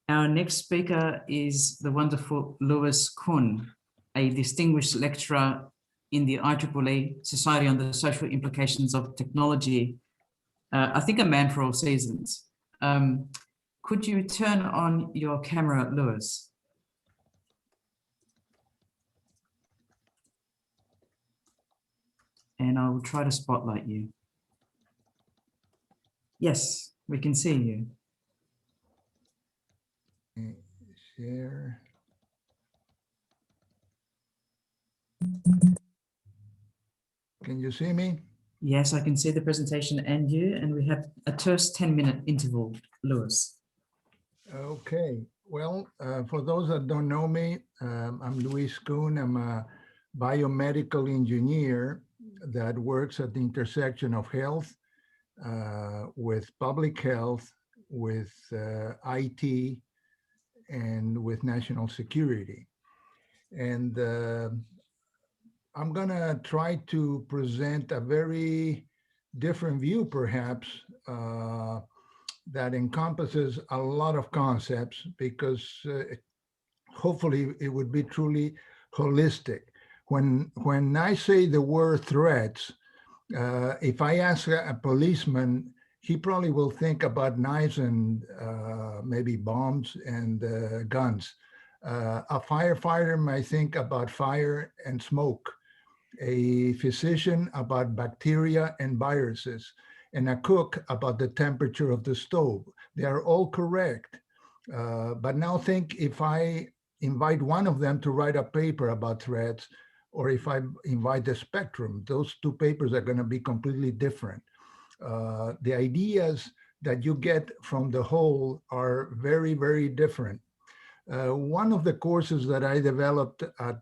Our next speaker is the wonderful Lewis Kuhn, a distinguished lecturer in the IEEE Society on the Social Implications of Technology. I think a man for all seasons. Could you turn on your camera, Lewis? And I will try to spotlight you. Yes, we can see you. Share. Can you see me? Yes, I can see the presentation and you, and we have a terse 10-minute interval, Lewis. Okay, well, for those that don't know me, I'm Luis Kuhn. I'm a biomedical engineer that works at the intersection of health with public health, with IT, and with national security. And I'm gonna try to present a very different view, perhaps, that encompasses a lot of concepts, because hopefully it would be truly holistic. When I say the word threats, if I ask a policeman, he probably will think about knives and maybe bombs and guns. A firefighter might think about fire and smoke. A physician about bacteria and viruses, and a cook about the temperature of the stove. They are all correct. But now think, if I invite one of them to write a paper about threats, or if I invite the spectrum, those two papers are going to be completely different. The ideas that you get from the whole are very, very different. One of the courses that I developed at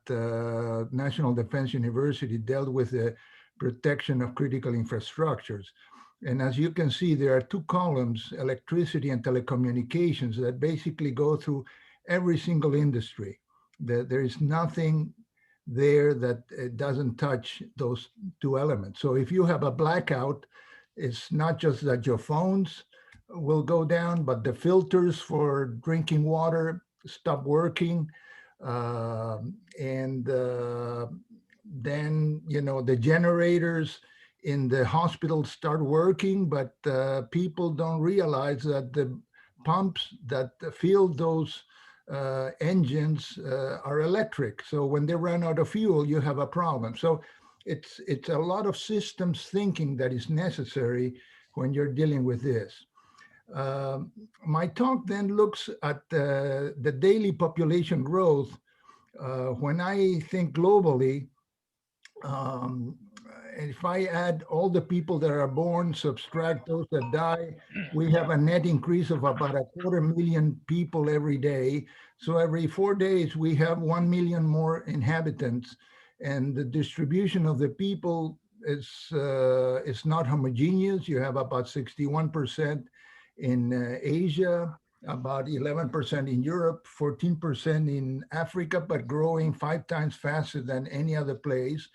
National Defense University dealt with the protection of critical infrastructures. And as you can see, there are two columns, electricity and telecommunications, that basically go through every single industry. There is nothing there that doesn't touch those two elements. So if you have a blackout, it's not just that your phones will go down, but the filters for drinking water stop working, and then, you know, the generators in the hospital start working, but people don't realize that the pumps that fill those engines are electric. So when they run out of fuel, you have a problem. So it's a lot of systems thinking that is necessary when you're dealing with this. My talk then looks at the daily population growth. When I think globally, if I add all the people that are born, subtract those that die, we have a net increase of about 250,000 people every day. So every 4 days, we have 1 million more inhabitants. And the distribution of the people is not homogeneous. You have about 61% in Asia, about 11% in Europe, 14% in Africa, but growing 5 times faster than any other place,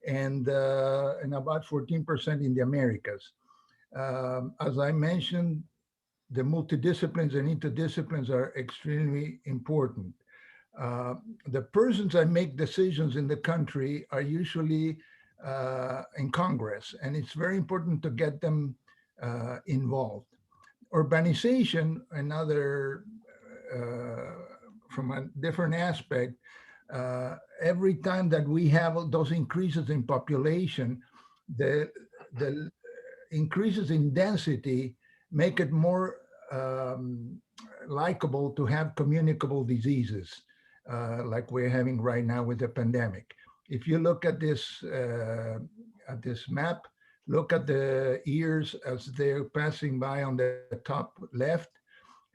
and about 14% in the Americas. As I mentioned, the multidisciplines and interdisciplines are extremely important. The persons that make decisions in the country are usually in Congress, and it's very important to get them involved. Urbanization, another, from a different aspect, every time that we have those increases in population, the increases in density make it more likable to have communicable diseases, like we're having right now with the pandemic. If you look at this map, look at the years as they're passing by on the top left,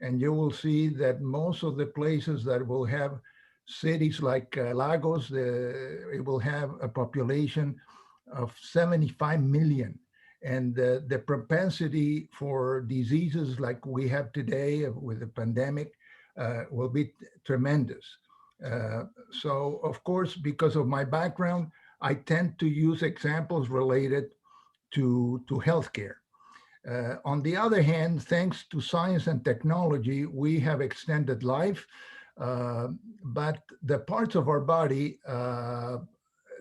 and you will see that most of the places that will have cities like Lagos, it will have a population of 75 million. And the propensity for diseases like we have today with the pandemic will be tremendous. So of course, because of my background, I tend to use examples related to healthcare. On the other hand, thanks to science and technology, we have extended life, but the parts of our body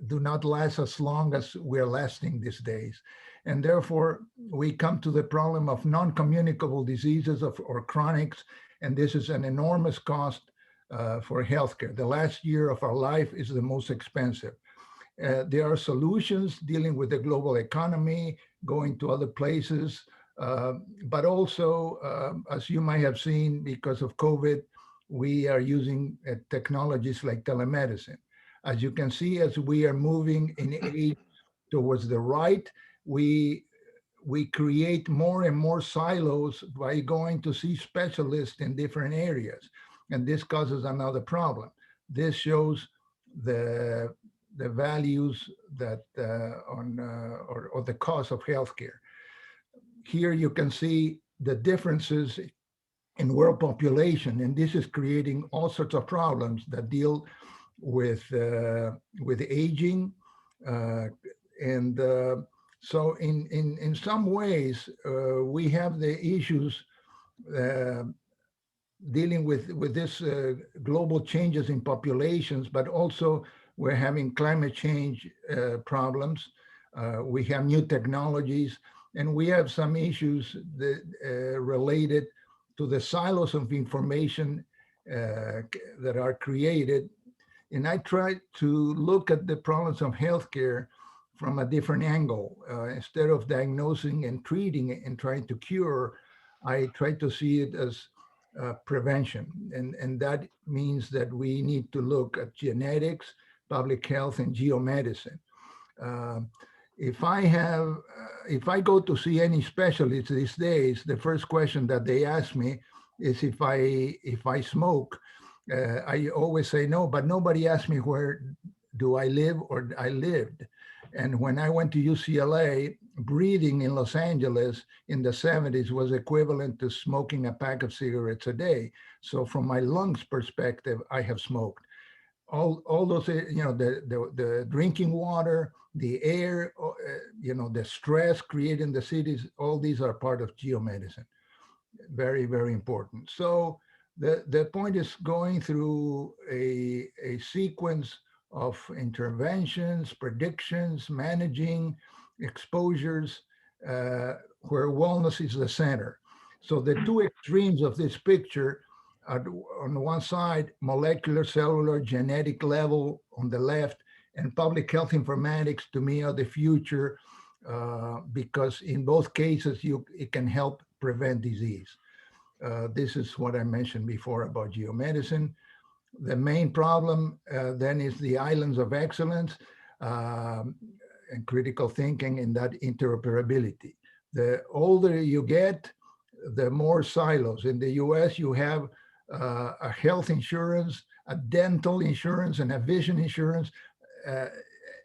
do not last as long as we're lasting these days. And therefore, we come to the problem of non-communicable diseases or chronics, and this is an enormous cost for healthcare. The last year of our life is the most expensive. There are solutions dealing with the global economy, going to other places, but also, as you might have seen, because of COVID, we are using technologies like telemedicine. As you can see, as we are moving in age towards the right, we create more and more silos by going to see specialists in different areas. And this causes another problem. This shows the values that or the cost of healthcare. Here you can see the differences in world population, and this is creating all sorts of problems that deal with aging, so in some ways we have the issues dealing with this global changes in populations, but also we're having climate change problems. We have new technologies, and we have some issues that related to the silos of information that are created. And I try to look at the problems of healthcare from a different angle. Instead of diagnosing and treating it and trying to cure, I try to see it as prevention. And that means that we need to look at genetics, public health, and geomedicine. If I go to see any specialist these days, the first question that they ask me is if I smoke. I always say no, but nobody asked me where do I live or I lived. And when I went to UCLA, breathing in Los Angeles in the 70s was equivalent to smoking a pack of cigarettes a day. So from my lungs perspective, I have smoked. All those, you know, the drinking water, the air, you know, the stress created in the cities, all these are part of geomedicine. Very, very important. So the point is going through a sequence of interventions, predictions, managing exposures, where wellness is the center. So the two extremes of this picture are, on the one side, molecular, cellular, genetic level on the left, and public health informatics to me are the future, because in both cases, it can help prevent disease. This is what I mentioned before about geomedicine. The main problem then is the islands of excellence and critical thinking and that interoperability. The older you get, the more silos. In the US, you have a health insurance, a dental insurance, and a vision insurance.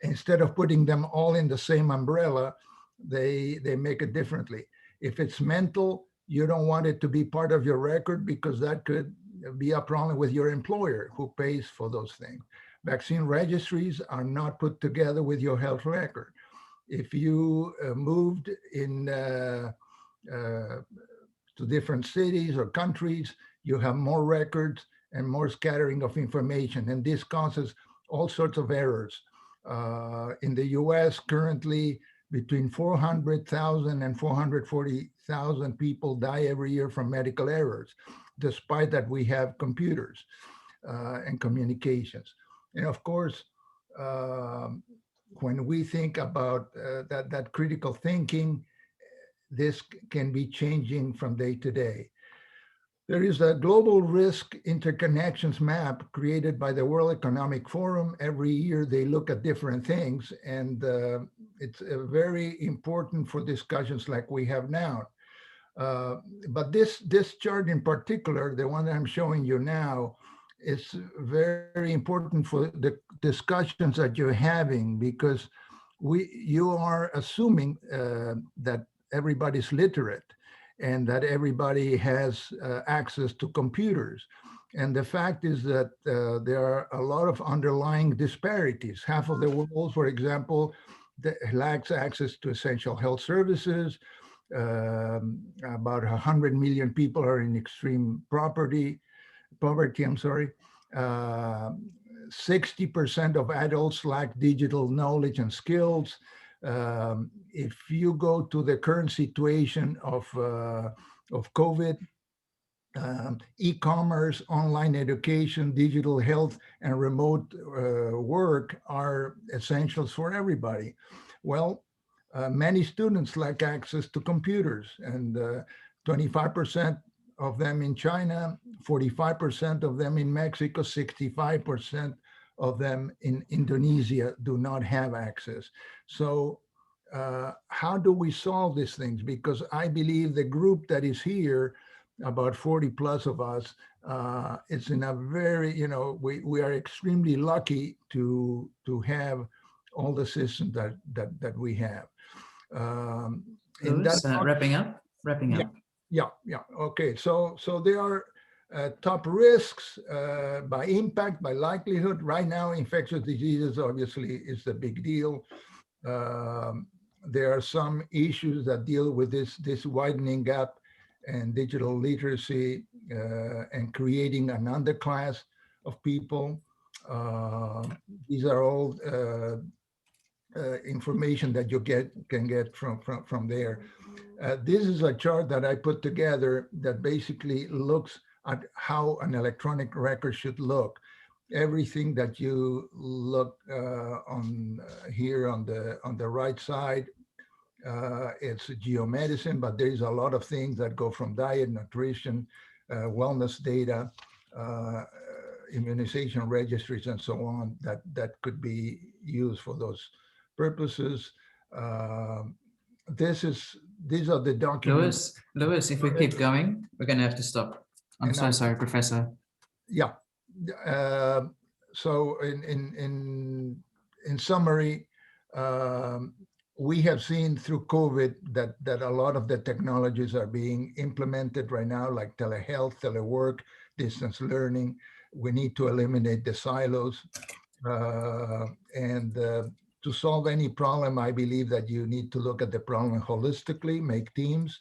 Instead of putting them all in the same umbrella, they make it differently. If it's mental, you don't want it to be part of your record because that could be a problem with your employer who pays for those things. Vaccine registries are not put together with your health record. If you moved in to different cities or countries, you have more records and more scattering of information, and this causes all sorts of errors. In the US currently, between 400,000 and 440,000 people die every year from medical errors, despite that we have computers and communications. And of course, when we think about that critical thinking, this can be changing from day to day. There is a global risk interconnections map created by the World Economic Forum. Every year they look at different things, and it's very important for discussions like we have now. But this chart in particular, the one that I'm showing you now, is very important for the discussions that you're having, because you are assuming that everybody's literate and that everybody has access to computers. And the fact is that there are a lot of underlying disparities. Half of the world, for example, that lacks access to essential health services. About 100 million people are in extreme poverty, I'm sorry. 60% of adults lack digital knowledge and skills. If you go to the current situation of COVID, e-commerce, online education, digital health, and remote work are essentials for everybody. Well, many students lack access to computers, and 25% of them in China, 45% of them in Mexico, 65% of them in Indonesia do not have access. So how do we solve these things? Because I believe the group that is here, about 40 plus of us, it's in a very, we are extremely lucky to have all the systems that we have. Lewis, wrapping up. Yeah. Okay, so there are top risks by impact, by likelihood. Right now, infectious diseases obviously is the big deal. There are some issues that deal with this widening gap and digital literacy and creating an underclass of people. These are all information that you can get from there. This is a chart that I put together that basically looks at how an electronic record should look. Everything that you look on here on the right side, it's geomedicine, but there's a lot of things that go from diet, nutrition, wellness data, immunization registries, and so on, that could be used for those purposes. These are the documents. Lewis, if we keep going, we're going to have to stop. I'm so sorry, Professor. Yeah. So in summary, we have seen through COVID that a lot of the technologies are being implemented right now, like telehealth, telework, distance learning. We need to eliminate the silos. And to solve any problem, I believe that you need to look at the problem holistically, make teams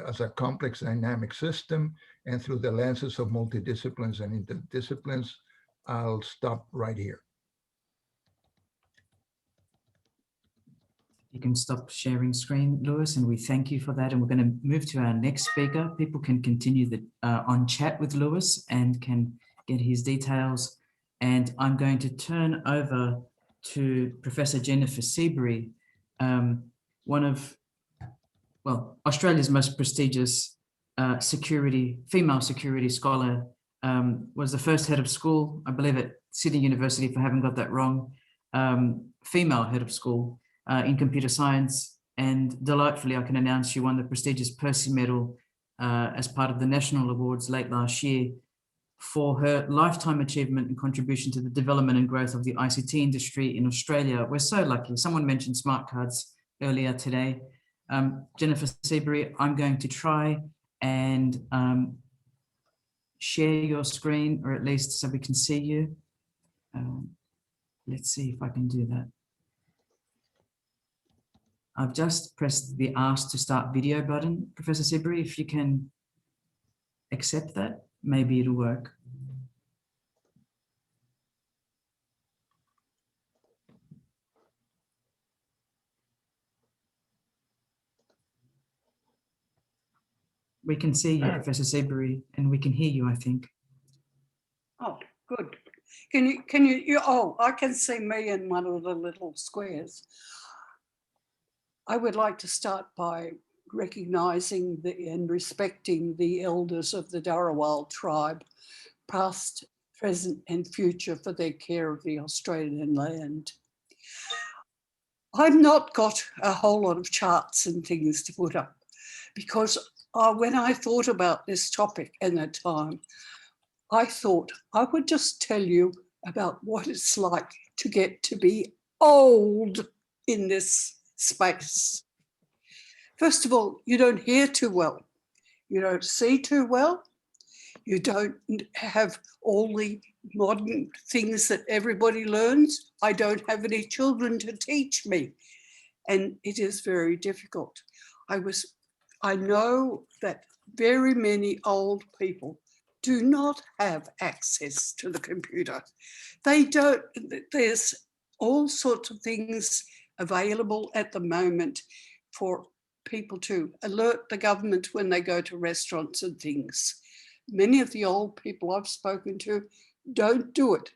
as a complex dynamic system, and through the lenses of multidisciplines and interdisciplines. I'll stop right here. You can stop sharing screen, Lewis, and we thank you for that. And we're going to move to our next speaker. People can continue on chat with Lewis and can get his details. And I'm going to turn over to Professor Jennifer Seberry, one of, Australia's most prestigious female security scholar, was the first head of school, I believe at Sydney University, if I haven't got that wrong, female head of school in computer science. And delightfully, I can announce she won the prestigious Percy Medal as part of the National Awards late last year for her lifetime achievement and contribution to the development and growth of the ICT industry in Australia. We're so lucky. Someone mentioned smart cards earlier today. Jennifer Seberry, I'm going to try and share your screen, or at least so we can see you. Let's see if I can do that. I've just pressed the Ask to Start Video button. Professor Seberry, if you can accept that, maybe it'll work. We can see you, Professor Seberry, and we can hear you, I think. Oh, good. Can you, oh, I can see me in one of the little squares. I would like to start by recognising and respecting the elders of the Dharawal tribe, past, present and future, for their care of the Australian land. I've not got a whole lot of charts and things to put up because when I thought about this topic in that time, I thought I would just tell you about what it's like to get to be old in this space. First of all, you don't hear too well. You don't see too well. You don't have all the modern things that everybody learns. I don't have any children to teach me, and it is very difficult. I was I know that very many old people do not have access to the computer. They don't, there's all sorts of things available at the moment for people to alert the government when they go to restaurants and things. Many of the old people I've spoken to don't do it.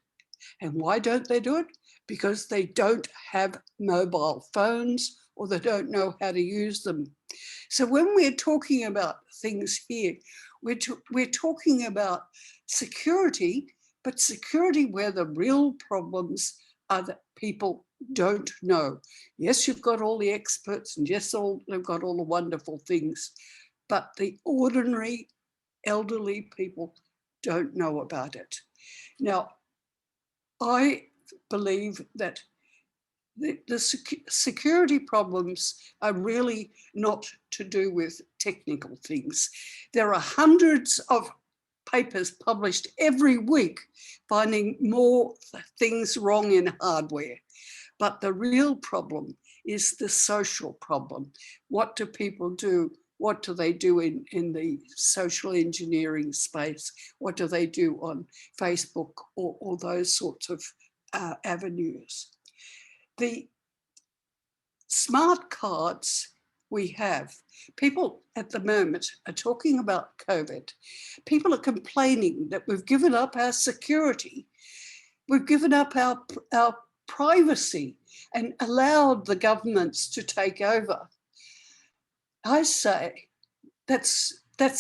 And why don't they do it? Because they don't have mobile phones or they don't know how to use them. So when we're talking about things here, we're talking about security, but security where the real problems are that people don't know. Yes, you've got all the experts, and yes, they've got all the wonderful things, but the ordinary elderly people don't know about it. Now, I believe that the security problems are really not to do with technical things. There are hundreds of papers published every week finding more things wrong in hardware. But the real problem is the social problem. What do people do? What do they do in the social engineering space? What do they do on Facebook or those sorts of avenues? The smart cards we have, people at the moment are talking about COVID. People are complaining that we've given up our security. We've given up our privacy and allowed the governments to take over. I say that's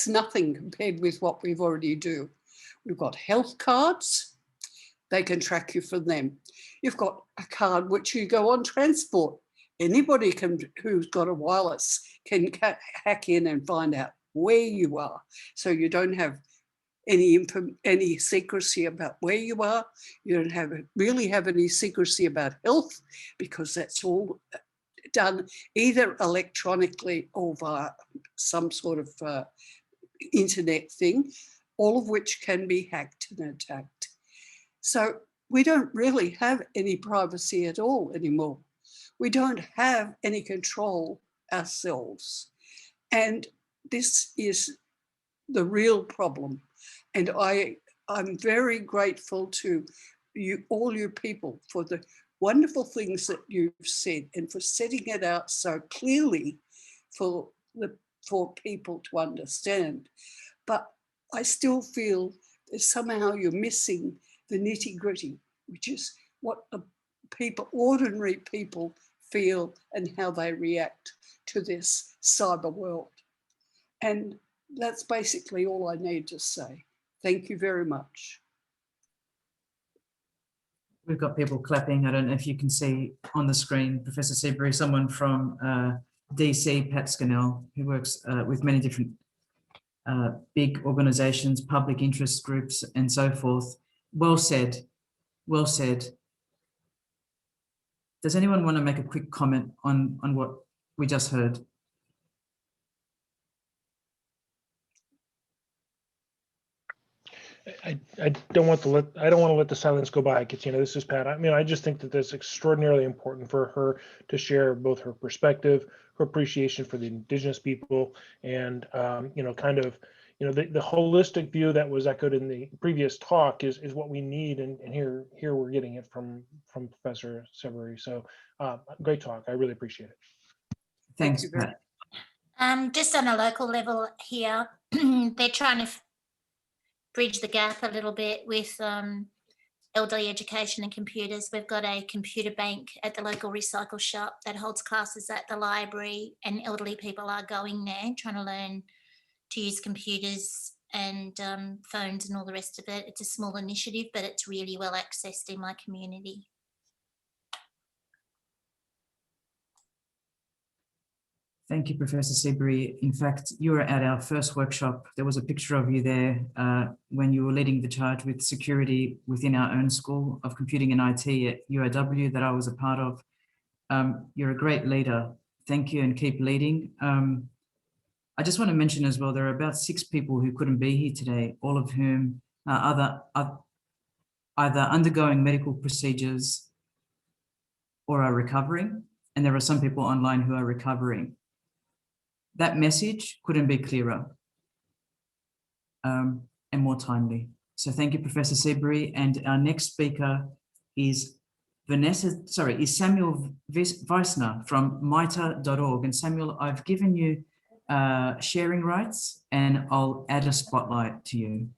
nothing compared with what we've already do. We've got health cards. They can track you from them. You've got a card which you go on transport. Anybody who's got a wireless can hack in and find out where you are. So you don't have any secrecy about where you are. You don't really have any secrecy about health, because that's all done either electronically or via some sort of internet thing, all of which can be hacked and attacked. So we don't really have any privacy at all anymore. We don't have any control ourselves. And this is the real problem. And I'm very grateful to you, all you people, for the wonderful things that you've said and for setting it out so clearly for people to understand. But I still feel that somehow you're missing the nitty-gritty, which is what the ordinary people feel and how they react to this cyber world. And that's basically all I need to say. Thank you very much. We've got people clapping. I don't know if you can see on the screen, Professor Seberry, someone from DC, Pat Scannell, who works with many different big organizations, public interest groups, and so forth. Well said, well said. Does anyone want to make a quick comment on what we just heard? I don't want to let the silence go by, Katina. This is Pat. I mean, I just think that that's extraordinarily important for her to share both her perspective, her appreciation for the Indigenous people, and kind of, the holistic view that was echoed in the previous talk is what we need, and here we're getting it from Professor Seberry. So great talk. I really appreciate it. Thanks, Pat. Just on a local level here, they're trying to bridge the gap a little bit with elderly education and computers. We've got a computer bank at the local recycle shop that holds classes at the library, and elderly people are going there trying to learn to use computers and phones and all the rest of it. It's a small initiative, but it's really well accessed in my community. Thank you, Professor Seberry. In fact, you were at our first workshop. There was a picture of you there when you were leading the charge with security within our own School of Computing and IT at UAW that I was a part of. You're a great leader. Thank you, and keep leading. I just want to mention as well, there are about 6 people who couldn't be here today, all of whom are either undergoing medical procedures or are recovering. And there are some people online who are recovering. that message couldn't be clearer and more timely. So thank you, Professor Seberry. And our next speaker is Samuel Visner from MITRE.org. And Samuel, I've given you sharing rights, and I'll add a spotlight to you.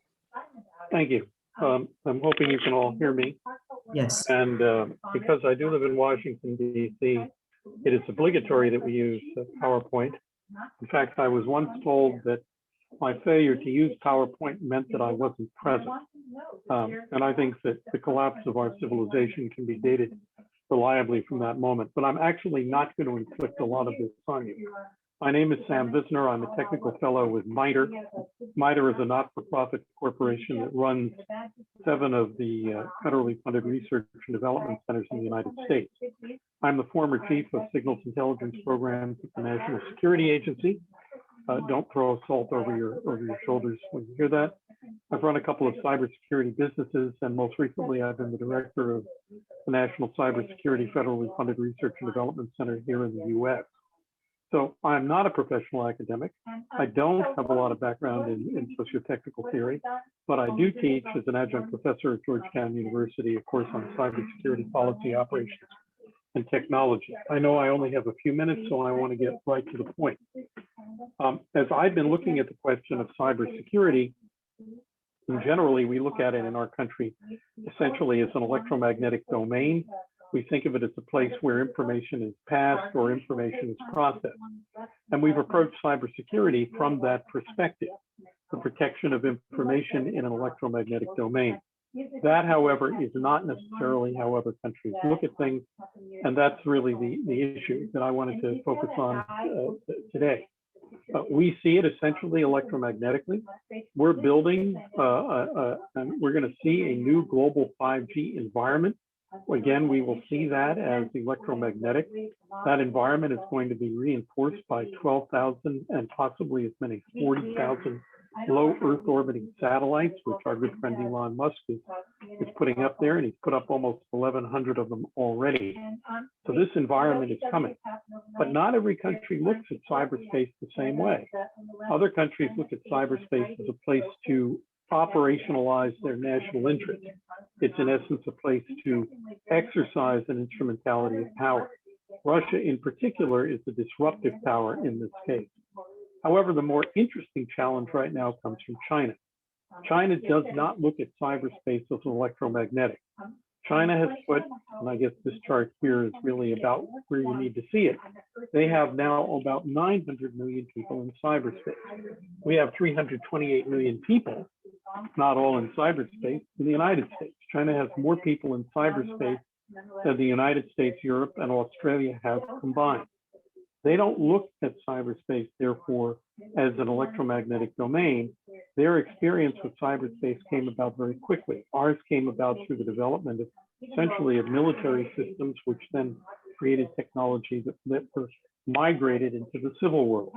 Thank you. I'm hoping you can all hear me. Yes. And because I do live in Washington, D.C., it is obligatory that we use PowerPoint. In fact, I was once told that my failure to use PowerPoint meant that I wasn't present. And I think that the collapse of our civilization can be dated reliably from that moment. But I'm actually not going to inflict a lot of this on you. My name is Sam Visner. I'm a technical fellow with MITRE. MITRE is a not-for-profit corporation that runs 7 of the federally funded research and development centers in the United States. I'm the former chief of signals intelligence programs at the National Security Agency. Don't throw salt over your shoulders when you hear that. I've run a couple of cybersecurity businesses, and most recently I've been the director of the National Cybersecurity Federally Funded Research and Development Center here in the US. So I'm not a professional academic. I don't have a lot of background in socio-technical theory, but I do teach as an adjunct professor at Georgetown University, a course on cybersecurity policy, operations, and technology. I know I only have a few minutes, so I want to get right to the point. As I've been looking at the question of cybersecurity, and generally we look at it in our country essentially as an electromagnetic domain. We think of it as a place where information is passed or information is processed. And we've approached cybersecurity from that perspective, the protection of information in an electromagnetic domain. That, however, is not necessarily how other countries look at things. And that's really the issue that I wanted to focus on today. We see it essentially electromagnetically. We're building, and we're going to see a new global 5G environment. Again, we will see that as electromagnetic. That environment is going to be reinforced by 12,000 and possibly as many as 40,000 low Earth orbiting satellites, which our good friend Elon Musk is putting up there, and he's put up almost 1,100 of them already. So this environment is coming. But not every country looks at cyberspace the same way. Other countries look at cyberspace as a place to operationalize their national interest. It's in essence a place to exercise an instrumentality of power. Russia in particular is the disruptive power in this case. However, the more interesting challenge right now comes from China. China does not look at cyberspace as an electromagnetic. China has put, and I guess this chart here is really about where you need to see it. They have now about 900 million people in cyberspace. We have 328 million people, not all in cyberspace, in the United States. China has more people in cyberspace than the United States, Europe, and Australia have combined. They don't look at cyberspace, therefore, as an electromagnetic domain. Their experience with cyberspace came about very quickly. Ours came about through the development of essentially of military systems, which then created technology that were migrated into the civil world.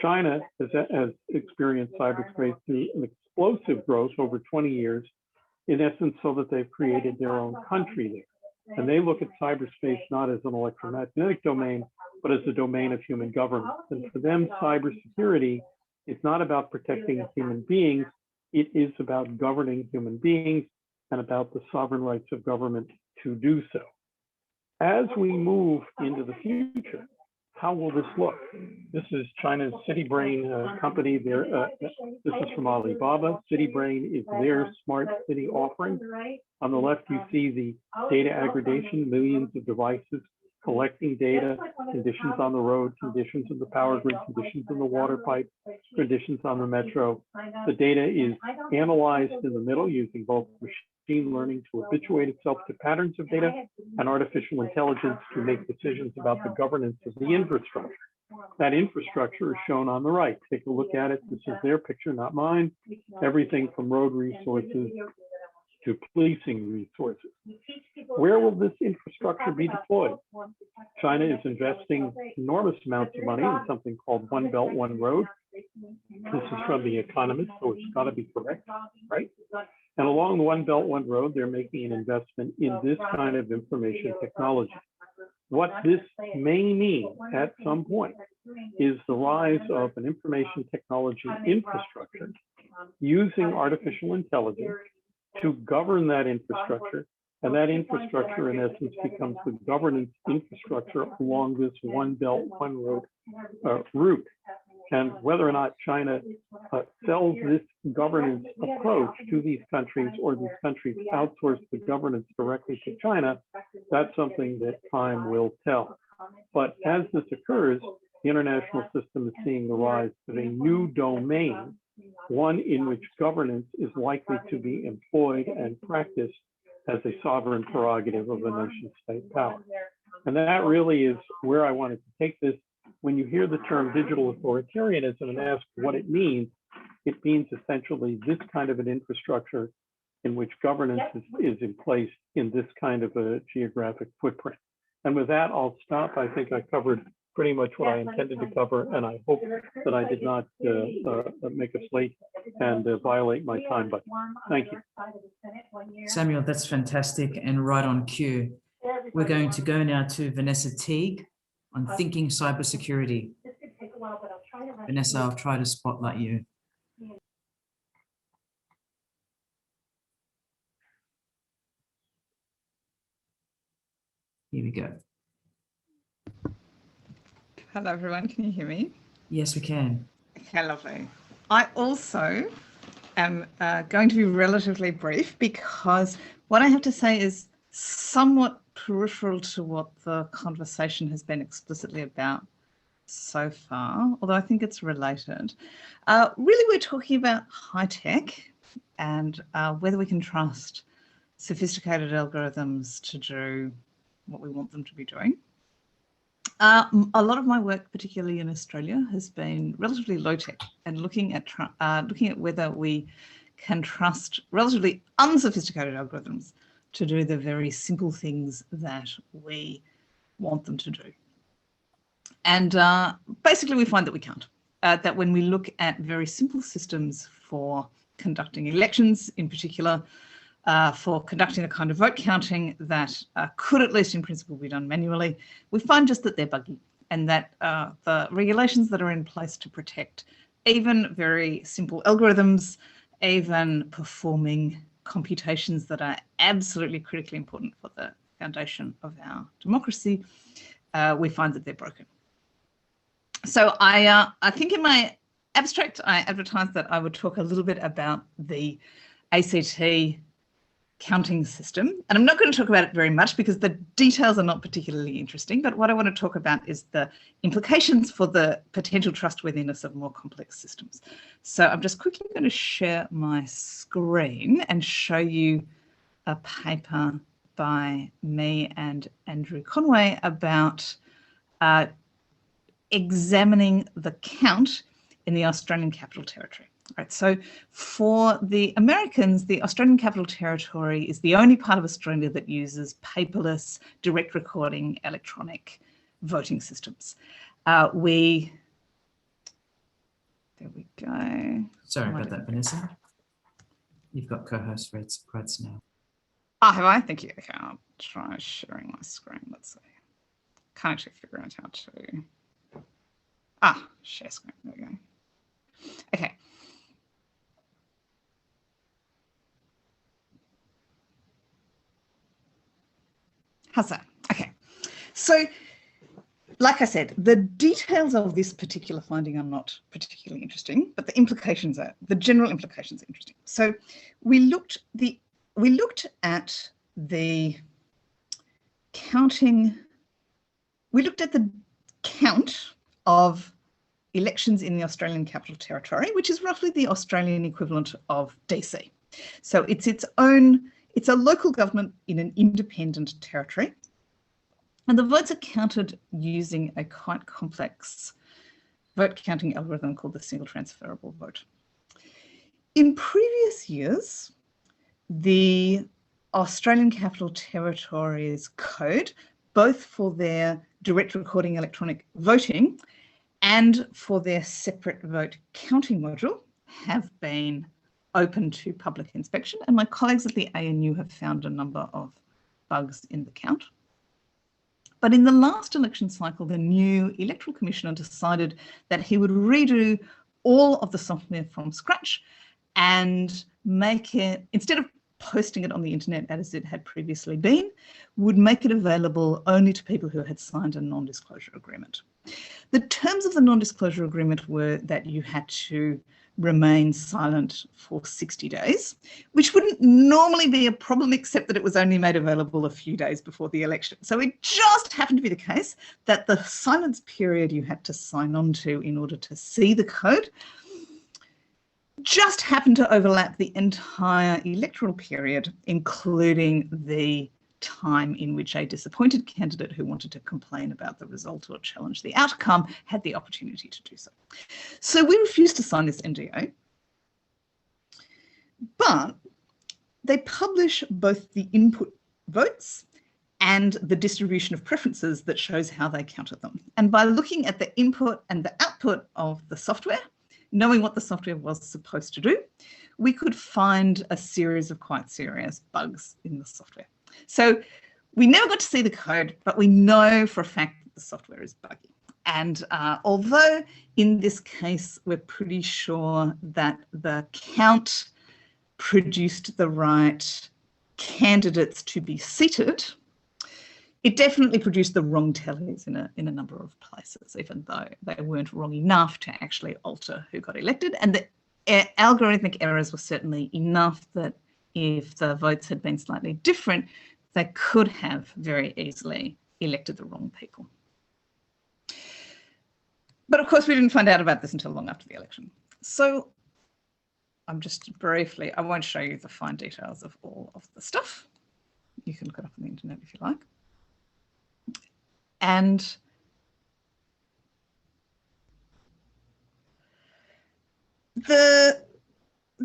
China has experienced cyberspace through an explosive growth over 20 years, in essence, so that they've created their own country there. And they look at cyberspace not as an electromagnetic domain, but as a domain of human government. And for them, cybersecurity is not about protecting human beings. It is about governing human beings and about the sovereign rights of government to do so. As we move into the future, how will this look? This is China's CityBrain company. This is from Alibaba. CityBrain is their smart city offering. On the left, you see the data aggregation, millions of devices collecting data, conditions on the road, conditions in the power grid, conditions in the water pipe, conditions on the metro. The data is analyzed in the middle using both machine learning to habituate itself to patterns of data and artificial intelligence to make decisions about the governance of the infrastructure. That infrastructure is shown on the right. Take a look at it. This is their picture, not mine. Everything from road resources to policing resources. Where will this infrastructure be deployed? China is investing enormous amounts of money in something called One Belt, One Road. This is from The Economist, so it's got to be correct, right? And along the One Belt, One Road, they're making an investment in this kind of information technology. what this may mean at some point is the rise of an information technology infrastructure using artificial intelligence to govern that infrastructure. And that infrastructure, in essence, becomes the governance infrastructure along this one belt, one road route. And whether or not China sells this governance approach to these countries, or these countries outsource the governance directly to China, that's something that time will tell. But as this occurs, the international system is seeing the rise of a new domain, one in which governance is likely to be employed and practiced as a sovereign prerogative of a nation state power. And that really is where I wanted to take this. When you hear the term digital authoritarianism and ask what it means essentially this kind of an infrastructure in which governance is in place in this kind of a geographic footprint. And with that, I'll stop. I think I covered pretty much what I intended to cover, and I hope that I did not make us late and violate my time budget. Thank you. Samuel, that's fantastic and right on cue. We're going to go now to Vanessa Teague on thinking cybersecurity. Vanessa, I'll try to spotlight you. Here we go. Hello, everyone. Can you hear me? Yes, we can. Okay, lovely. I also am going to be relatively brief because what I have to say is somewhat peripheral to what the conversation has been explicitly about so far, although I think it's related. Really, we're talking about high tech and whether we can trust sophisticated algorithms to do what we want them to be doing. A lot of my work, particularly in Australia, has been relatively low tech and looking at whether we can trust relatively unsophisticated algorithms to do the very simple things that we want them to do. And basically, we find that we can't. That when we look at very simple systems for conducting elections, in particular, for conducting a kind of vote counting that could, at least in principle, be done manually, we find just that they're buggy and that the regulations that are in place to protect even very simple algorithms, even performing computations that are absolutely critically important for the foundation of our democracy, we find that they're broken. So I think in my abstract, I advertised that I would talk a little bit about the ACT counting system. And I'm not going to talk about it very much because the details are not particularly interesting, but what I want to talk about is the implications for the potential trustworthiness of more complex systems. So I'm just quickly going to share my screen and show you a paper by me and Andrew Conway about examining the count in the Australian Capital Territory. Right, so for the Americans, the Australian Capital Territory is the only part of Australia that uses paperless, direct recording, electronic voting systems. There we go. Sorry about that, Vanessa. You've got co-host rights now. Ah, have I? Thank you. Okay, I'll try sharing my screen. Let's see. Can't actually figure out how to. Share screen. There we go. Okay. How's that? Okay. So, like I said, the details of this particular finding are not particularly interesting, but the implications are, the general implications are interesting. So we looked at the counting, we looked at the count of elections in the Australian Capital Territory, which is roughly the Australian equivalent of DC. So it's its own, it's a local government in an independent territory. And the votes are counted using a quite complex vote counting algorithm called the single transferable vote. In previous years, the Australian Capital Territory's code, both for their direct recording electronic voting and for their separate vote counting module, have been open to public inspection, and my colleagues at the ANU have found a number of bugs in the count. But in the last election cycle, the new electoral commissioner decided that he would redo all of the software from scratch and make it, instead of posting it on the internet as it had previously been, would make it available only to people who had signed a non-disclosure agreement. The terms of the non-disclosure agreement were that you had to remain silent for 60 days, which wouldn't normally be a problem, except that it was only made available a few days before the election. So it just happened to be the case that the silence period you had to sign on to in order to see the code just happened to overlap the entire electoral period, including the time in which a disappointed candidate who wanted to complain about the result or challenge the outcome had the opportunity to do so. So we refused to sign this NDA, but they publish both the input votes and the distribution of preferences that shows how they counted them. And by looking at the input and the output of the software, knowing what the software was supposed to do, we could find a series of quite serious bugs in the software. So we never got to see the code, but we know for a fact that the software is buggy. And although in this case, we're pretty sure that the count produced the right candidates to be seated, it definitely produced the wrong tallies in a number of places, even though they weren't wrong enough to actually alter who got elected. And the algorithmic errors were certainly enough that if the votes had been slightly different, they could have very easily elected the wrong people. But of course, we didn't find out about this until long after the election. So I'm just briefly, I won't show you the fine details of all of the stuff. You can look it up on the internet if you like. And the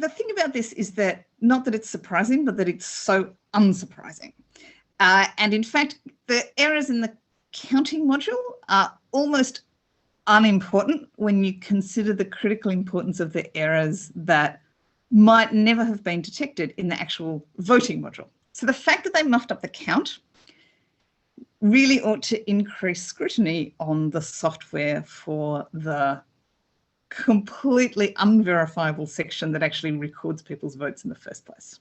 thing about this is that, not that it's surprising, but that it's so unsurprising. And in fact, the errors in the counting module are almost unimportant when you consider the critical importance of the errors that might never have been detected in the actual voting module. So the fact that they muffed up the count really ought to increase scrutiny on the software for the completely unverifiable section that actually records people's votes in the first place.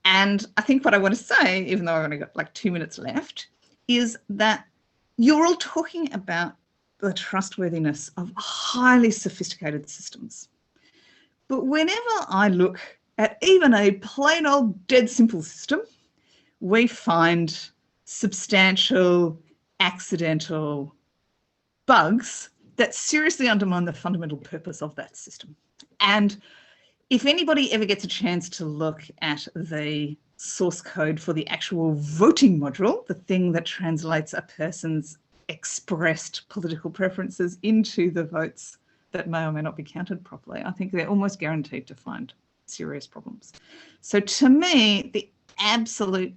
And I think what I want to say, even though I've only got like 2 minutes left, is that you're all talking about the trustworthiness of highly sophisticated systems. But whenever I look at even a plain old dead simple system, we find substantial accidental bugs that seriously undermine the fundamental purpose of that system. And if anybody ever gets a chance to look at the source code for the actual voting module, the thing that translates a person's expressed political preferences into the votes that may or may not be counted properly, I think they're almost guaranteed to find serious problems. So to me, the absolute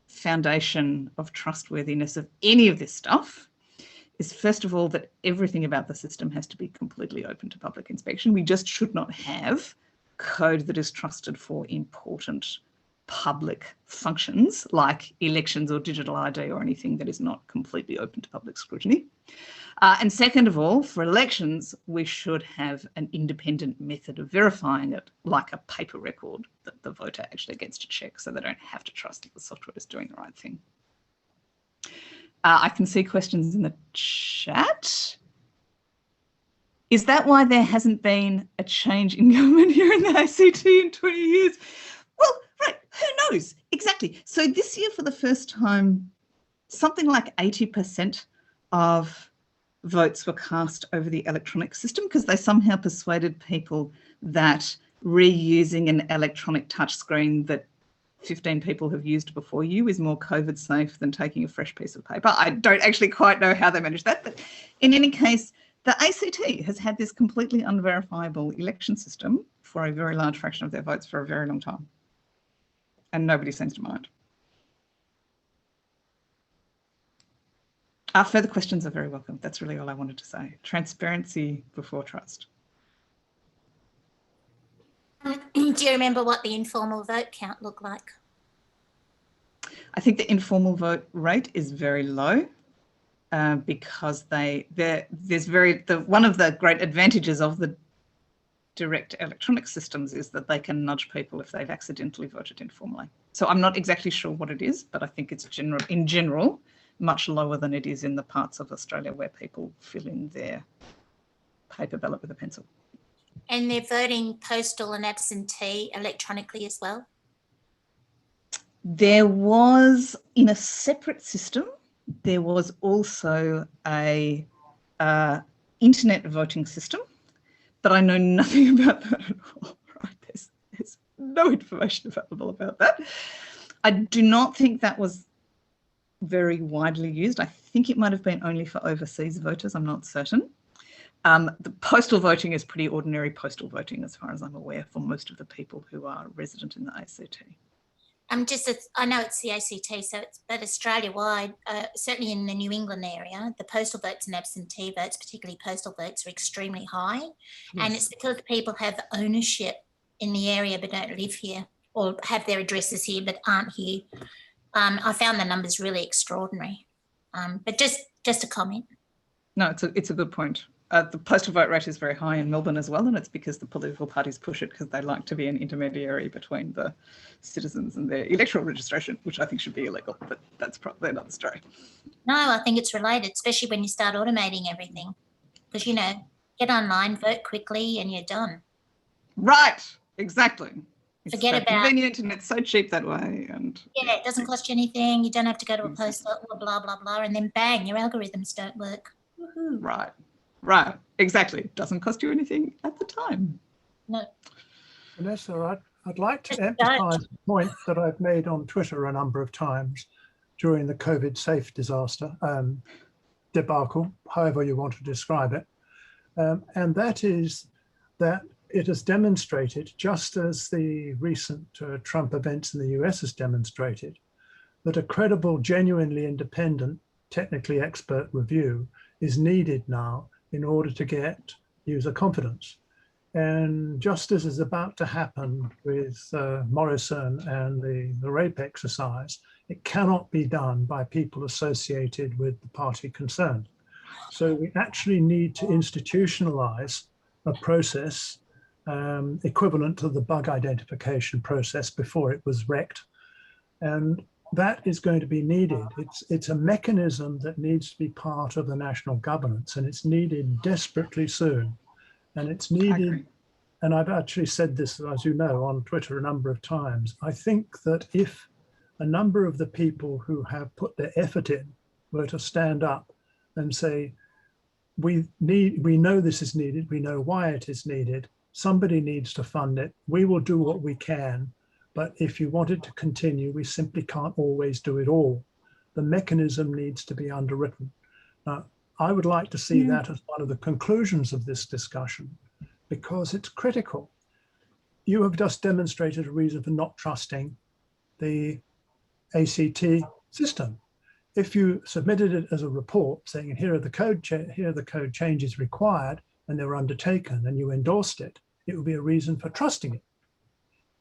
foundation of trustworthiness of any of this stuff is, first of all, that everything about the system has to be completely open to public inspection. We just should not have code that is trusted for important public functions like elections or digital ID or anything that is not completely open to public scrutiny. And second of all, for elections, we should have an independent method of verifying it, like a paper record that the voter actually gets to check, so they don't have to trust that the software is doing the right thing. I can see questions in the chat. Is that why there hasn't been a change in government here in the ACT in 20 years? Well, right, who knows? Exactly. So this year, for the first time, something like 80% of votes were cast over the electronic system because they somehow persuaded people that reusing an electronic touchscreen that 15 people have used before you is more COVID safe than taking a fresh piece of paper. I don't actually quite know how they managed that, but in any case, the ACT has had this completely unverifiable election system for a very large fraction of their votes for a very long time, and nobody seems to mind. Further questions are very welcome. That's really all I wanted to say. Transparency before trust. Do you remember what the informal vote count looked like? I think the informal vote rate is very low. because one of the great advantages of the direct electronic systems is that they can nudge people if they've accidentally voted informally. So I'm not exactly sure what it is, but I think it's in general much lower than it is in the parts of Australia where people fill in their paper ballot with a pencil. And they're voting postal and absentee electronically as well? There was, in a separate system, there was also a internet voting system, but I know nothing about that at all. Right? There's no information available about that. I do not think that was very widely used. I think it might have been only for overseas voters. I'm not certain. The postal voting is pretty ordinary postal voting, as far as I'm aware, for most of the people who are resident in the ACT. I know it's the ACT, but Australia-wide, certainly in the New England area, the postal votes and absentee votes, particularly postal votes, are extremely high. Yes. And it's because people have ownership in the area but don't live here, or have their addresses here but aren't here. I found the numbers really extraordinary. But just a comment. No, it's a good point. The postal vote rate is very high in Melbourne as well, and it's because the political parties push it because they like to be an intermediary between the citizens and their electoral registration, which I think should be illegal, but that's probably another story. No, I think it's related, especially when you start automating everything. Because, get online, vote quickly, and you're done. Right, exactly. It's Forget so about convenient, and it's so cheap that way. And yeah, it doesn't cost you anything. You don't have to go to a post, blah, blah, blah, and then bang, your algorithms don't work. Woohoo. Right, exactly. It doesn't cost you anything at the time. No. Vanessa, I'd like to emphasize a point that I've made on Twitter a number of times during the COVID safe disaster, debacle, however you want to describe it. And that is that it has demonstrated, just as the recent Trump events in the US has demonstrated, that a credible, genuinely independent, technically expert review is needed now in order to get user confidence. And just as is about to happen with Morrison and the rape exercise, it cannot be done by people associated with the party concerned. So we actually need to institutionalize a process equivalent to the bug identification process before it was wrecked. And that is going to be needed. It's a mechanism that needs to be part of the national governance, and it's needed desperately soon. And it's needed, and I've actually said this, as you know, on Twitter a number of times. I think that if a number of the people who have put their effort in were to stand up and say, we know this is needed, we know why it is needed, somebody needs to fund it, we will do what we can. But if you want it to continue, we simply can't always do it all. The mechanism needs to be underwritten. Now, I would like to see that as one of the conclusions of this discussion, because it's critical. You have just demonstrated a reason for not trusting the ACT system. If you submitted it as a report saying, here are the code changes required, and they were undertaken, and you endorsed it, it would be a reason for trusting it.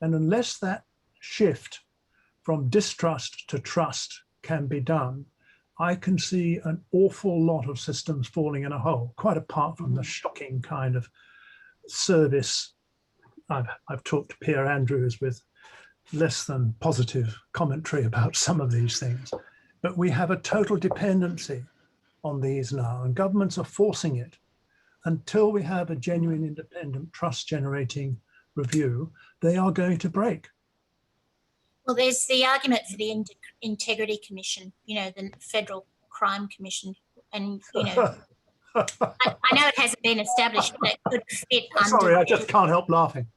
And unless that shift from distrust to trust can be done, I can see an awful lot of systems falling in a hole, quite apart from the shocking kind of service. I've talked to Pierre Andrews with less than positive commentary about some of these things, but we have a total dependency on these now, and governments are forcing it. Until we have a genuine, independent, trust-generating review, they are going to break. Well, there's the argument for the Integrity Commission, the Federal Crime Commission, and I know it hasn't been established, but it could fit under. Sorry, I just can't help laughing.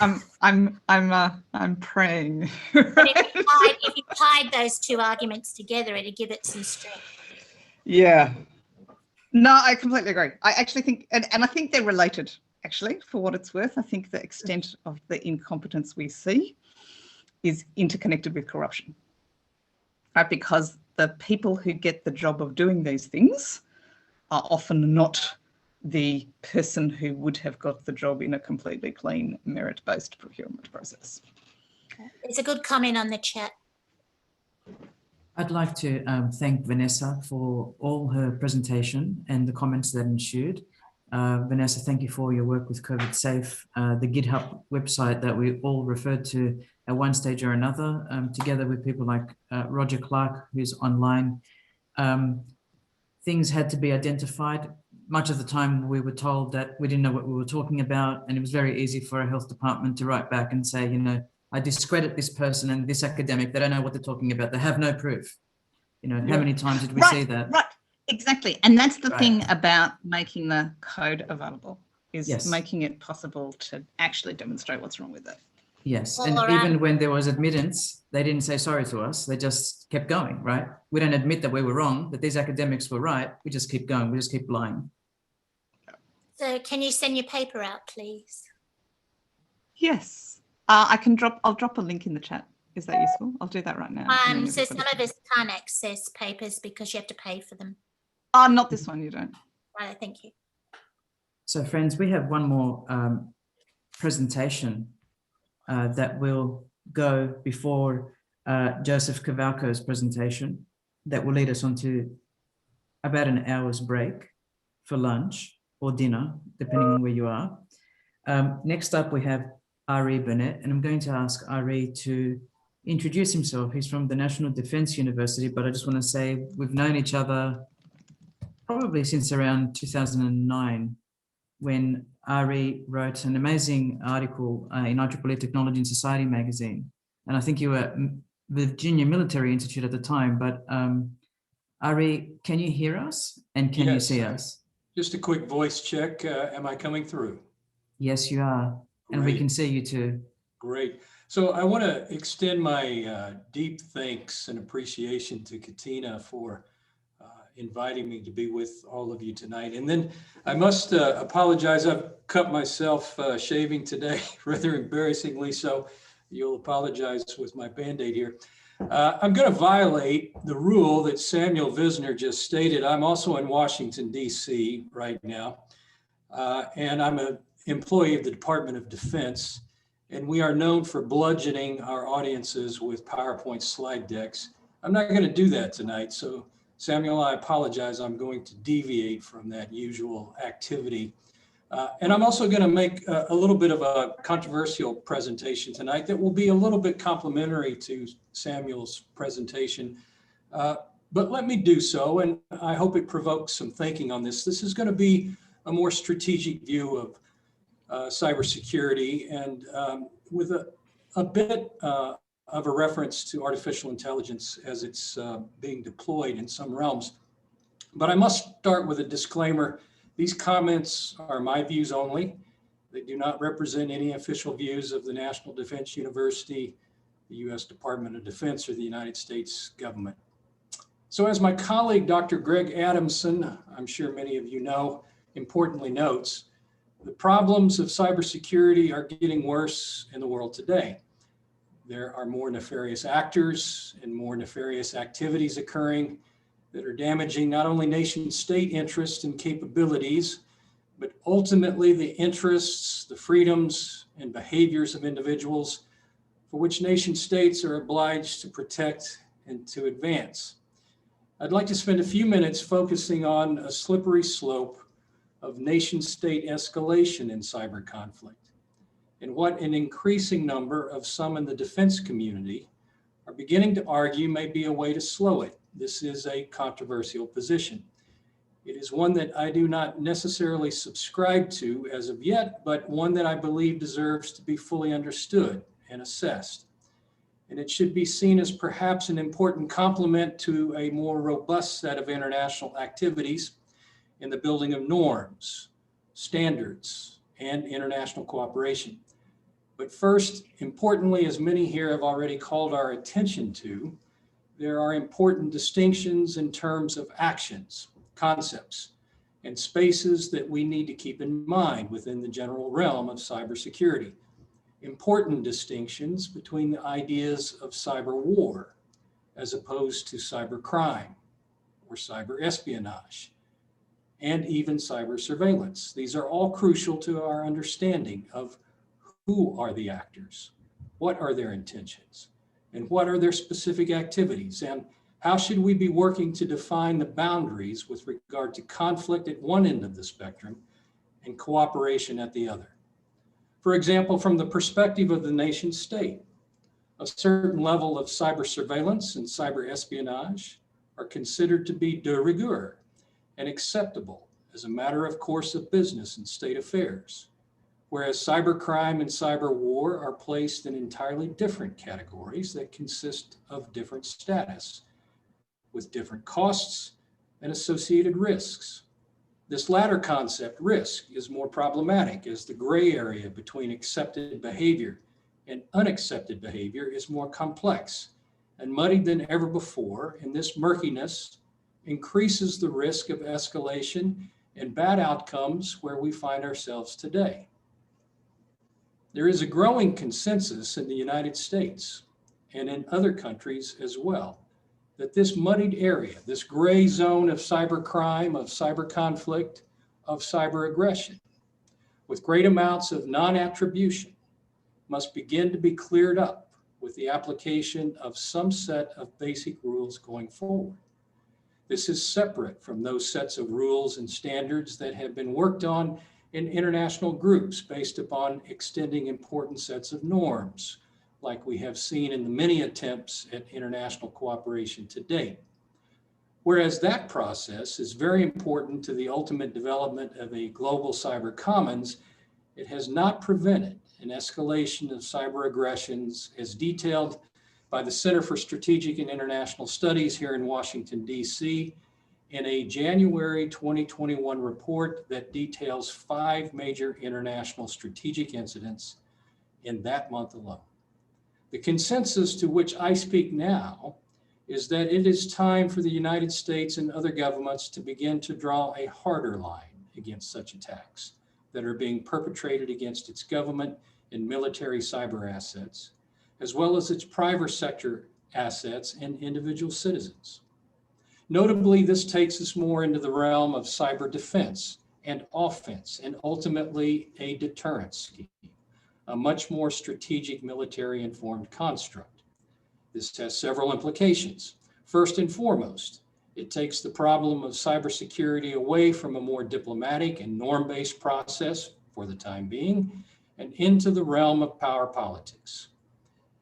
I'm praying. But if you tied those two arguments together, it'd give it some strength. Yeah. No, I completely agree. I actually think, and I think they're related, actually, for what it's worth. I think the extent of the incompetence we see is interconnected with corruption, right? Because the people who get the job of doing these things are often not the person who would have got the job in a completely clean, merit-based procurement process. It's a good comment on the chat. I'd like to thank Vanessa for all her presentation and the comments that ensued. Vanessa, thank you for your work with COVID Safe, the GitHub website that we all referred to at one stage or another, together with people like Roger Clark, who's online. Things had to be identified. Much of the time we were told that we didn't know what we were talking about, and it was very easy for a health department to write back and say, you know, I discredit this person and this academic. They don't know what they're talking about. They have no proof. You know, how many times did we see that? Right, exactly. And that's the Right. thing about making the code available, is Yes. making it possible to actually demonstrate what's wrong with it. Yes, All and around. even when there was admittance, they didn't say sorry to us. They just kept going, right? We don't admit that we were wrong, that these academics were right. We just keep going. We just keep lying. So can you send your paper out, please? Yes. I'll drop a link in the chat. Is that useful? I'll do that right now. and then So some everybody of us can't access papers because you have to pay for them. not this one, you don't. Right, thank you. So friends, we have one more presentation that will go before Joseph Kavalko's presentation that will lead us on to about an hour's break for lunch or dinner, depending on where you are. Next up, we have Ari Burnett, and I'm going to ask Ari to introduce himself. He's from the National Defence University, but I just want to say we've known each other probably since around 2009, when Ari wrote an amazing article in IEEE Technology and Society magazine. And I think you were at Virginia Military Institute at the time, but Ari, can you hear us? And can you Yes, see us? Just a quick voice check. Am I coming through? Yes, you are. And we Great. can see you too. Great. So I want to extend my deep thanks and appreciation to Katina for inviting me to be with all of you tonight. And then I must apologize. I've cut myself shaving today, rather embarrassingly. So you'll apologize with my Band-Aid here. I'm going to violate the rule that Samuel Visner just stated. I'm also in Washington, D.C. right now, and I'm an employee of the Department of Defense, and we are known for bludgeoning our audiences with PowerPoint slide decks. I'm not going to do that tonight, so Samuel, I apologize. I'm going to deviate from that usual activity. And I'm also going to make a little bit of a controversial presentation tonight that will be a little bit complementary to Samuel's presentation. But let me do so, and I hope it provokes some thinking on this. This is going to be a more strategic view of cybersecurity, and with a bit of a reference to artificial intelligence as it's being deployed in some realms. But I must start with a disclaimer. These comments are my views only. They do not represent any official views of the National Defense University, the U.S. Department of Defense, or the United States government. So as my colleague, Dr. Greg Adamson, I'm sure many of you know, importantly notes, the problems of cybersecurity are getting worse in the world today. There are more nefarious actors and more nefarious activities occurring that are damaging not only nation state interests and capabilities, but ultimately the interests, the freedoms, and behaviors of individuals for which nation states are obliged to protect and to advance. I'd like to spend a few minutes focusing on a slippery slope of nation state escalation in cyber conflict, and what an increasing number of some in the defense community are beginning to argue may be a way to slow it. This is a controversial position. It is one that I do not necessarily subscribe to as of yet, but one that I believe deserves to be fully understood and assessed. And it should be seen as perhaps an important complement to a more robust set of international activities in the building of norms, standards, and international cooperation. But first, importantly, as many here have already called our attention to, there are important distinctions in terms of actions, concepts, and spaces that we need to keep in mind within the general realm of cybersecurity. Important distinctions between the ideas of cyber war as opposed to cyber crime or cyber espionage, and even cyber surveillance. These are all crucial to our understanding of who are the actors, what are their intentions, and what are their specific activities. And How should we be working to define the boundaries with regard to conflict at one end of the spectrum and cooperation at the other? For example, from the perspective of the nation state, a certain level of cyber surveillance and cyber espionage are considered to be de rigueur and acceptable as a matter of course of business and state affairs, whereas cybercrime and cyber war are placed in entirely different categories that consist of different status, with different costs and associated risks. This latter concept, risk, is more problematic as the gray area between accepted behavior and unaccepted behavior is more complex and muddied than ever before, and this murkiness increases the risk of escalation and bad outcomes where we find ourselves today. There is a growing consensus in the United States and in other countries as well that this muddied area, this gray zone of cybercrime, of cyber conflict, of cyber aggression, with great amounts of non-attribution, must begin to be cleared up with the application of some set of basic rules going forward. This is separate from those sets of rules and standards that have been worked on in international groups based upon extending important sets of norms, like we have seen in the many attempts at international cooperation to date. Whereas that process is very important to the ultimate development of a global cyber commons, it has not prevented an escalation of cyber aggressions as detailed by the Center for Strategic and International Studies here in Washington, D.C., in a January 2021 report that details 5 major international strategic incidents in that month alone. The consensus to which I speak now is that it is time for the United States and other governments to begin to draw a harder line against such attacks that are being perpetrated against its government and military cyber assets, as well as its private sector assets and individual citizens. Notably, this takes us more into the realm of cyber defense and offense, and ultimately a deterrence scheme, a much more strategic military-informed construct. This has several implications. First and foremost, it takes the problem of cybersecurity away from a more diplomatic and norm-based process for the time being and into the realm of power politics.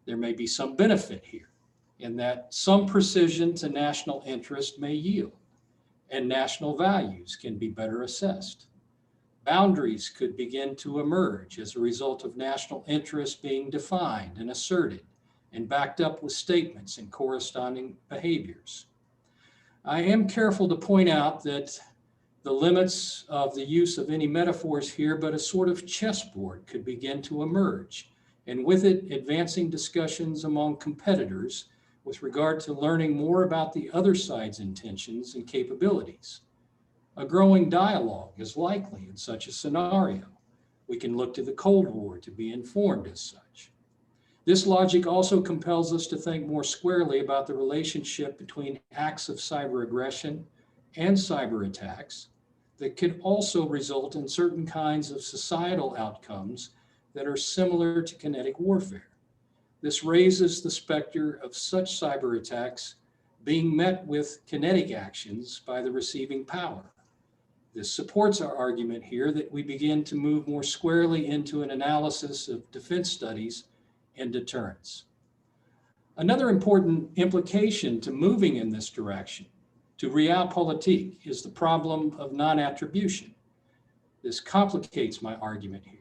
There may be some benefit here in that some precision to national interest may yield and national values can be better assessed. Boundaries could begin to emerge as a result of national interest being defined and asserted and backed up with statements and corresponding behaviors. I am careful to point out that the limits of the use of any metaphors here, but a sort of chessboard could begin to emerge, and with it, advancing discussions among competitors with regard to learning more about the other side's intentions and capabilities. A growing dialogue is likely in such a scenario. We can look to the Cold War to be informed as such. This logic also compels us to think more squarely about the relationship between acts of cyber aggression and cyber attacks that could also result in certain kinds of societal outcomes that are similar to kinetic warfare. This raises the specter of such cyber attacks being met with kinetic actions by the receiving power. This supports our argument here that we begin to move more squarely into an analysis of defense studies and deterrence. Another important implication to moving in this direction, to realpolitik, is the problem of non-attribution. This complicates my argument here.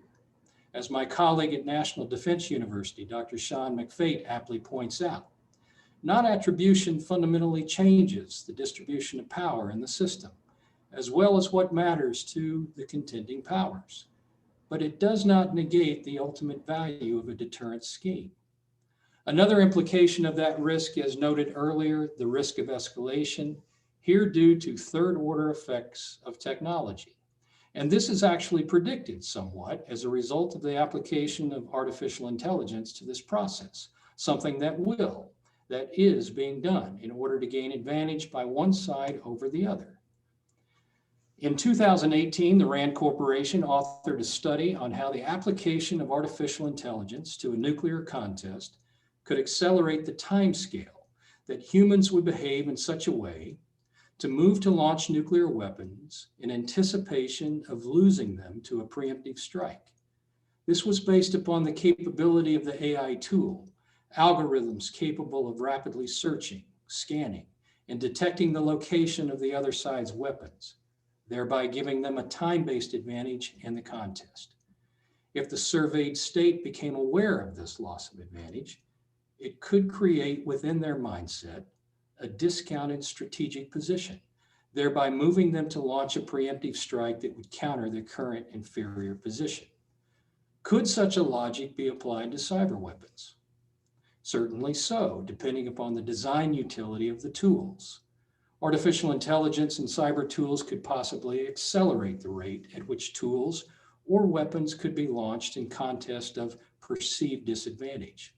As my colleague at National Defense University, Dr. Sean McFate, aptly points out, non-attribution fundamentally changes the distribution of power in the system, as well as what matters to the contending powers. But it does not negate the ultimate value of a deterrence scheme. Another implication of that risk, as noted earlier, the risk of escalation, here due to third-order effects of technology. And this is actually predicted somewhat as a result of the application of artificial intelligence to this process, something that is being done in order to gain advantage by one side over the other. In 2018, the RAND Corporation authored a study on how the application of artificial intelligence to a nuclear contest could accelerate the timescale that humans would behave in such a way to move to launch nuclear weapons in anticipation of losing them to a preemptive strike. This was based upon the capability of the AI tool, algorithms capable of rapidly searching, scanning, and detecting the location of the other side's weapons, thereby giving them a time-based advantage in the contest. If the surveyed state became aware of this loss of advantage, it could create within their mindset a discounted strategic position, thereby moving them to launch a preemptive strike that would counter their current inferior position. Could such a logic be applied to cyber weapons? Certainly so, depending upon the design utility of the tools. Artificial intelligence and cyber tools could possibly accelerate the rate at which tools or weapons could be launched in contest of perceived disadvantage.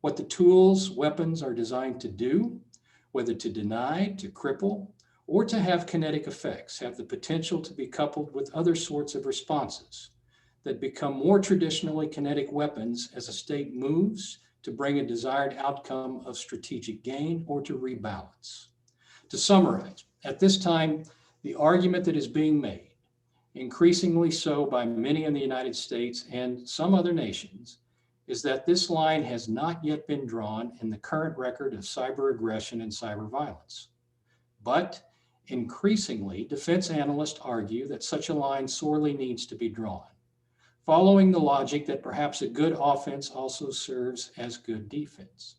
What the tools, weapons are designed to do, whether to deny, to cripple, or to have kinetic effects, have the potential to be coupled with other sorts of responses that become more traditionally kinetic weapons as a state moves to bring a desired outcome of strategic gain or to rebalance. To summarize, at this time, the argument that is being made, increasingly so by many in the United States and some other nations, is that this line has not yet been drawn in the current record of cyber aggression and cyber violence. But increasingly, defense analysts argue that such a line sorely needs to be drawn, following the logic that perhaps a good offense also serves as good defense,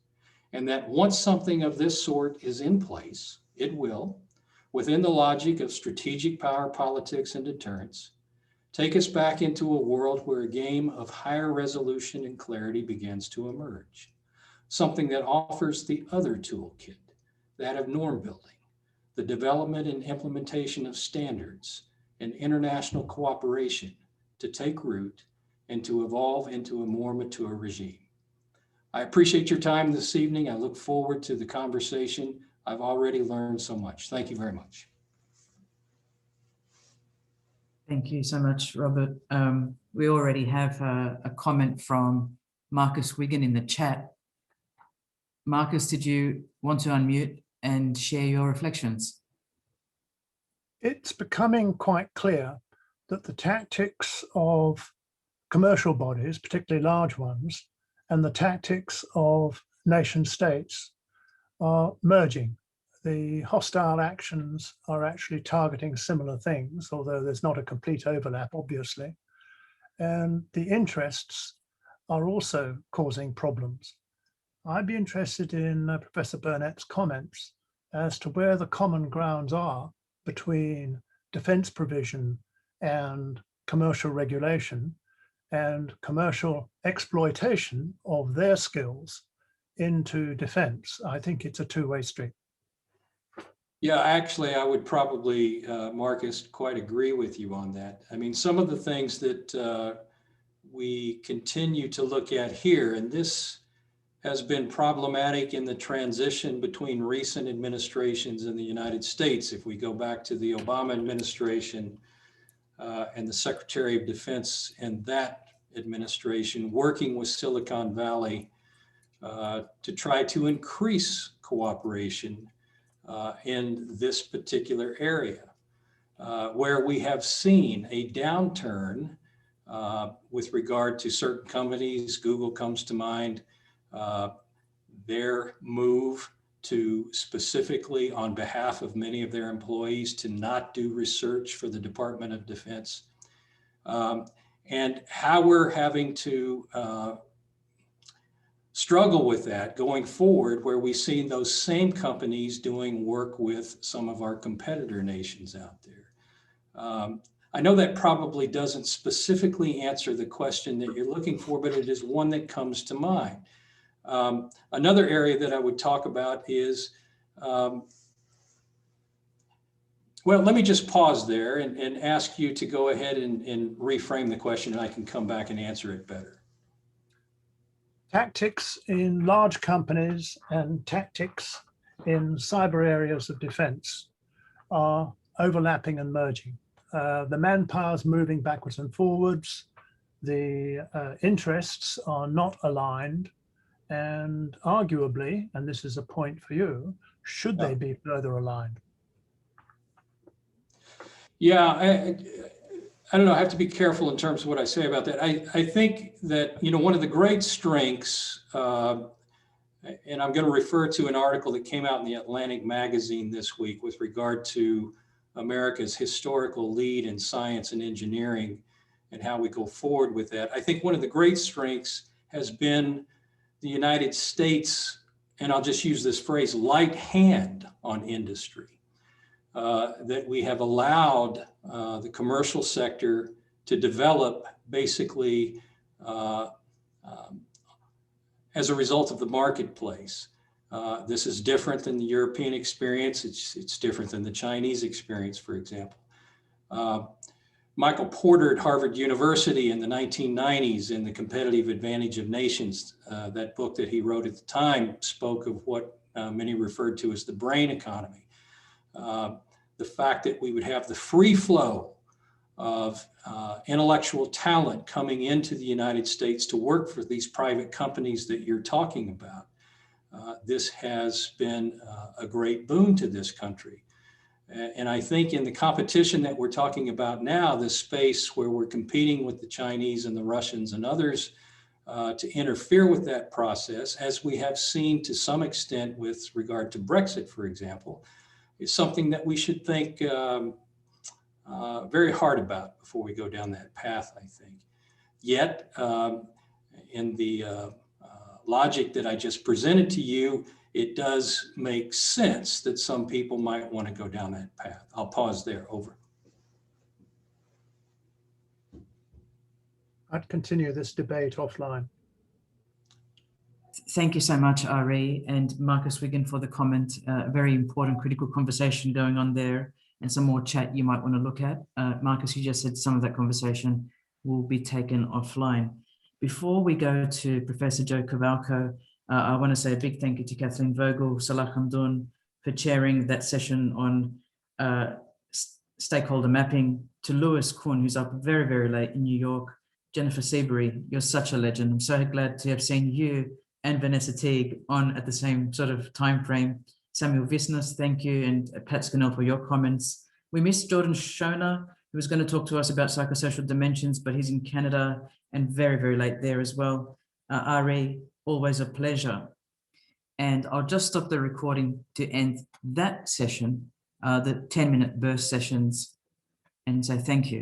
and that once something of this sort is in place, it will, within the logic of strategic power politics and deterrence, take us back into a world where a game of higher resolution and clarity begins to emerge, something that offers the other toolkit, that of norm building, the development and implementation of standards and international cooperation to take root and to evolve into a more mature regime. I appreciate your time this evening. I look forward to the conversation. I've already learned so much. Thank you very much. Thank you so much, Robert. We already have a comment from Marcus Wigan in the chat. Marcus, did you want to unmute and share your reflections? It's becoming quite clear that the tactics of commercial bodies, particularly large ones, and the tactics of nation states are merging. The hostile actions are actually targeting similar things, although there's not a complete overlap, obviously. And the interests are also causing problems. I'd be interested in Professor Burnett's comments as to where the common grounds are between defense provision and commercial regulation and commercial exploitation of their skills into defense. I think it's a two-way street. Yeah, actually, I would probably, Marcus, quite agree with you on that. I mean, some of the things that we continue to look at here, and this has been problematic in the transition between recent administrations in the United States. If we go back to the Obama administration and the Secretary of Defense and that administration working with Silicon Valley to try to increase cooperation in this particular area, where we have seen a downturn with regard to certain companies. Google comes to mind, their move to specifically on behalf of many of their employees to not do research for the Department of Defense, and how we're having to struggle with that going forward, where we've seen those same companies doing work with some of our competitor nations out there. I know that probably doesn't specifically answer the question that you're looking for, but it is one that comes to mind. Another area that I would talk about is, well, let me just pause there and ask you to go ahead and reframe the question, and I can come back and answer it better. Tactics in large companies and tactics in cyber areas of defense are overlapping and merging. The manpower is moving backwards and forwards. The interests are not aligned. And arguably, and this is a point for you, should they be further aligned? Yeah, I don't know. I have to be careful in terms of what I say about that. I think that, you know, one of the great strengths, and I'm going to refer to an article that came out in the Atlantic magazine this week with regard to America's historical lead in science and engineering and how we go forward with that. I think one of the great strengths has been the United States, and I'll just use this phrase, light hand on industry, that we have allowed the commercial sector to develop basically as a result of the marketplace. This is different than the European experience. It's different than the Chinese experience, for example. Michael Porter at Harvard University in the 1990s in The Competitive Advantage of Nations, that book that he wrote at the time spoke of what many referred to as the brain economy. The fact that we would have the free flow of intellectual talent coming into the United States to work for these private companies that you're talking about. This has been a great boon to this country. And I think in the competition that we're talking about now, this space where we're competing with the Chinese and the Russians and others to interfere with that process, as we have seen to some extent with regard to Brexit, for example, is something that we should think very hard about before we go down that path, I think. Yet, in the logic that I just presented to you, it does make sense that some people might want to go down that path. I'll pause there. Over. I'd continue this debate offline. Thank you so much, Ari and Marcus Wigan, for the comment. A very important, critical conversation going on there, and some more chat you might want to look at. Marcus, you just said some of that conversation will be taken offline. Before we go to Professor Joe Cavalco, I want to say a big thank you to Kathleen Vogel, Salah Hamdoun for chairing that session on stakeholder mapping, to Lewis Kuhn, who's up very, very late in New York, Jennifer Seberry, you're such a legend. I'm so glad to have seen you and Vanessa Teague on at the same sort of time frame. Samuel Visner, thank you, and Pat Scannell for your comments. We missed Jordan Schoenherr, who was going to talk to us about psychosocial dimensions, but he's in Canada and very, very late there as well. Ari, always a pleasure. And I'll just stop the recording to end that session, the 10-minute burst sessions, and say thank you.